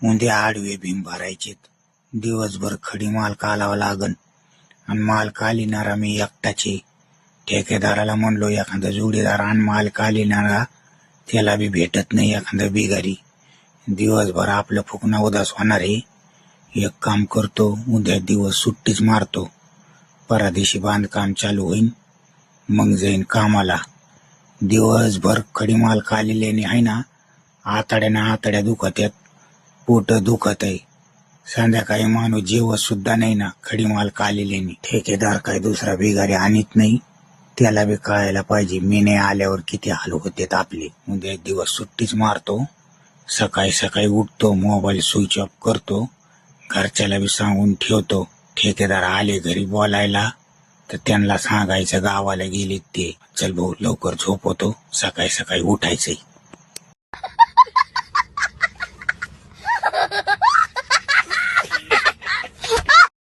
उद्या आडवे भीम भरायचेत. दिवसभर खडी माल कालावा लागन आणि माल कालिनारा मी एकटाचे. ठेकेदाराला म्हणलो एखादा जोडीदार आण माल कालिनारा, त्याला बी भेटत नाही एखादा बिगारी. दिवसभर आपलं फुकणा उदास होणार आहे. एक काम करतो, उद्या दिवस सुट्टीच मारतो. परादिशी बांधकाम चालू होईन, मग जाईन कामाला. दिवसभर खडी माल कालिलेने आहे ना, आतड्या दुखत आहेत, पोट दुखत आहे. संध्याकाळी माणूस जेवत सुद्धा नाही ना खडी माल कालिलेने. ठेकेदार काय दुसरा बिगारी आणत नाही, त्याला बी कळायला पाहिजे मी नाही आल्यावर किती हाल होतेत आपले. उद्या दिवस सुट्टीच मारतो. सकाळी सकाळी उठतो, मोबाईल स्विच ऑफ करतो, घरच्याला बी सांगून ठेवतो. ठेकेदार आले घरी बोलायला तर त्यांना सांगायचं गावाला गेलेत ते. चल भाऊ लवकर झोपवतो, सकाळी सकाळी उठायचंय.